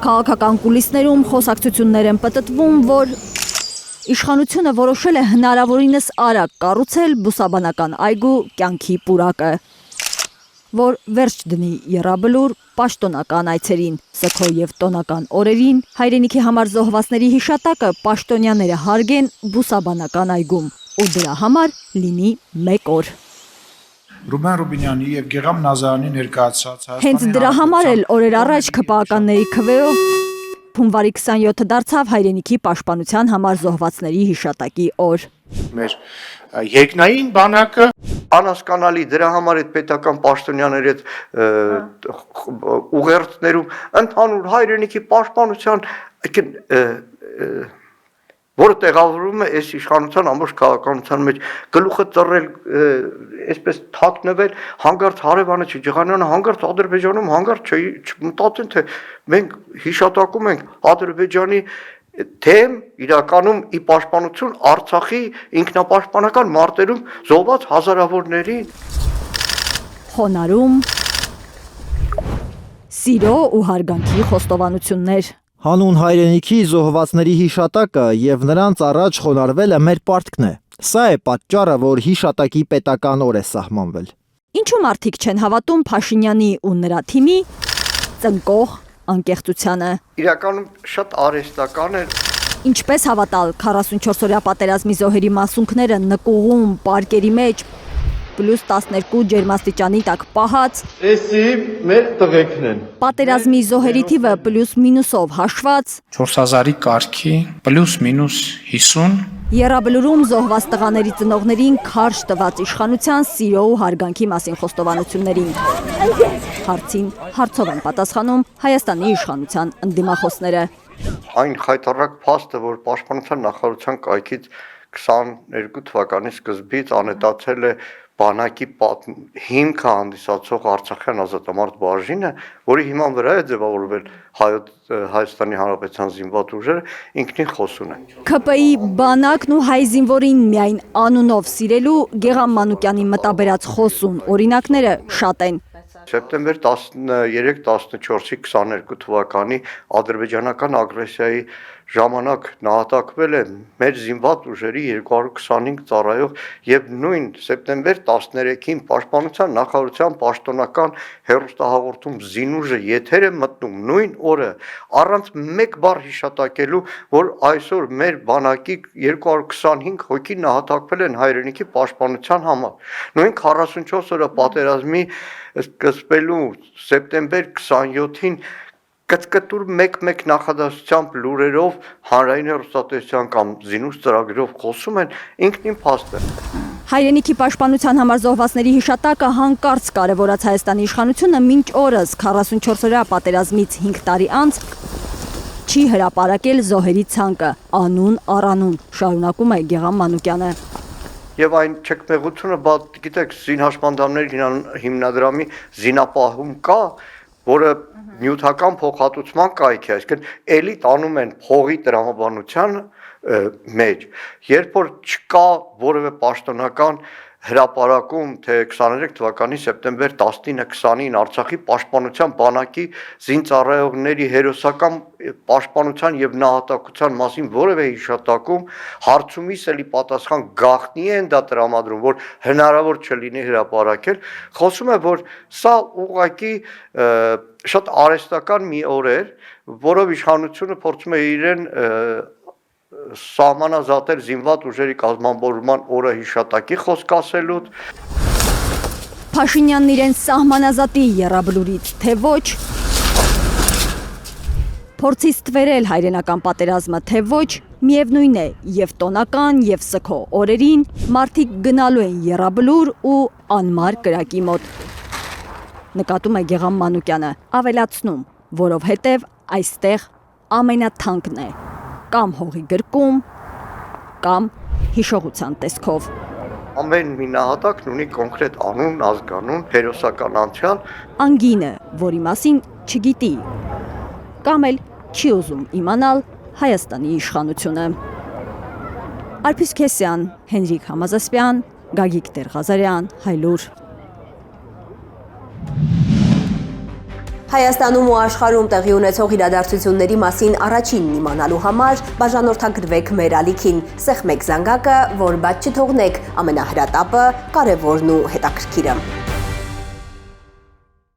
Քաղաքական կուլիսներում խոսակցություններ են պտտվում, որ իշխանությունը որոշել է հնարավորինս արագ կառուցել բուսաբանական այգու կյանքի պուրակը, որ վերջ դնի եռաբլուր պաշտոնական այցերին, սգո եւ տոնական օրերին հայրենիքի համար զոհվածների հիշատակը պաշտոնյաները հարգեն բուսաբանական այգում ու դրա համար լինի 1 օր։ Ռուբեն Ռուբինյանի եւ Գեգամ Նազարյանի ներկայացած Հենց դրա համար էլ օրեր առաջ ԿՊԱ-ականների քվեով հունվարի 27-ը դարձավ հայրենիքի պաշտպանության համար զոհվածների հիշատակի օր։ Մեր երկնային բանակը անհասկանալի դրա համար այդ պետական պաշտոնյաների այդ ուղերձներում ընդհանուր հայրենիքի պաշտպանության որը տեղավորվում է այս իշխանության ամբողջ քաղաքականության մեջ գլուխը ծռել այսպես թաքնվել հանգարց հարևանը չջղանանը հանգարց Ադրբեջանում հանգարց չմտածեն թե մենք հիշատակում ենք Ադրբեջանի թեմ իրականում ի պաշտպանություն Արցախի ինքնապաշտպանական մարտերում զոհված հազարավորների խոնարհում սիրո ու հարգանքի խոստովանություններ Հանուն հայրենիքի զոհվածների հիշատակը եւ նրանց առաջ խոնարհվելը մեր պարտքն է։ Սա է պատճառը, որ հիշատակի պետական օր է սահմանվել։ Ինչու մարդիկ չեն հավատում Փաշինյանի ու նրա թիմի ծնկող անկեղծությանը։ իրականում շատ արհեստական է Ինչպես հավատալ 44-օրյա պատերազմի զոհերի մասունքները նկուղում պարկերի մեջ +12 ջերմաստիճանի տակ պահած Էսի մեր տղեկն են։ Պատերազմի զոհերի թիվը +-ով հաշված 4000-ի կարգի +-50 Եռաբլուրում զոհված տղաների ծնողներին քարշ տված իշխանության սիրո ու հարգանքի մասին խոստովանություններին։ Հարցին հարցով են պատասխանում Հայաստանի իշխանության ընդդիմախոսները։ այն խայտառակ փաստը որ պաշտպանության նախարարության կայքից 22 թվականի սկզբից անետացել է բանակի հիմքը հանդիսացող Արցախյան ազատամարտ բաժինը, որի հիման վրա է ձևավորվել Հայաստանի Հանրապետության զինված ուժերը, ինքնին խոսուն է։ ՔՊ-ի բանակն ու հայ զինվորին միայն անունով սիրելու Գեգամ Մանուկյանի մտաբերած խոսուն օրինակները շատ են։ Սեպտեմբեր 13-14-ի 22 թվականի ադրբեջանական ագրեսիայի ժամանակ նահատակվել է մեր զինված ուժերի 225 ծառայող եւ նույն սեպտեմբեր 13-ին պաշտպանության նախարարության պաշտոնական հեռուստահաղորդում զինուժը եթեր է մտնում նույն օրը առանց մեկ բառ հիշատակելու որ այսօր մեր բանակի 225 հոգի նահատակվել են հայրենիքի պաշտպանության համար նույն 44 օրը պատերազմի սկսվելու սեպտեմբեր 27-ին կծկտուր մեկ նախադասությամբ լուրերով հանրային հեռուստատեսության կամ զինուժ ծրագրով խոսում են ինքնին փաստ է։ Հայրենիքի պաշտպանության համար զոհվածների հիշատակը հանկարծ կարևորած Հայաստանի իշխանությունը մինչ օրս 44-օրյա պատերազմից 5 տարի անց չի հրապարակել զոհերի ցանկը անուն առանուն, շարունակում է Գեգամ Մանուկյանը։ Եվ այն չկմեղությունը, գիտեք, զինհաշմանդամների հիմնադրամի զինապահում կա, որը նյութական փոխհատուցման կայք է, այսինքն էլի տանում են փողի տրամաբանության մեջ, երբ որ չկա որևէ պաշտոնական հրապարակում, թե 23 թվականի սեպտեմբեր 19-20-ին Արցախի պաշտպանության բանակի զինծառայողների հերոսական պաշտպանության եւ նահատակության մասին որևէ հիշատակում հարցումից էլի պատասխան գաղտնի են դա տրամադրում, որ հնարավոր չլինի հրապարակել, խոսում է, որ սա ուղղակի շատ արհեստական մի օր էր, որով իշխանությունը փորձում է իրեն սահմանազատել զինված ուժերի կազմավորման օրը հիշատակի խոսք ասելուց Փաշինյանն իրեն սահմանազատի եռաբլուրից, թե ոչ փորձից ստվերել հայրենական պատերազմը, թե ոչ միևնույն է եւ տոնական եւ սգո օրերին մարդիկ գնալու են եռաբլուր ու անմար կրակի մոտ։ Նկատում է Գեգամ Մանուկյանը, ավելացնում, որովհետեւ այստեղ ամենաթանկն է կամ հողի գրկում, կամ հիշողության տեսքով։ Ամեն մի նահատակն ունի կոնկրետ անուն, ազգանուն, հերոսական անցյալ։ Անգինը, որի մասին չգիտի, կամ էլ չի ուզում իմանալ Հայաստանի իշխանությունը։ Արփիս Քեսյան, Հենրիկ Համազասպյան, Գագիկ Տեր-Ղազարյան, Հայլուր։ Հայաստանում ու աշխարհում տեղի ունեցող իրադարձությունների մասին առաջինն իմանալու համար բաժանորդագրվեք մեր ալիքին, սեղմեք զանգակը, որ բաց չթողնեք ամենահրատապը, կարևորն ու հետաքրքիրը։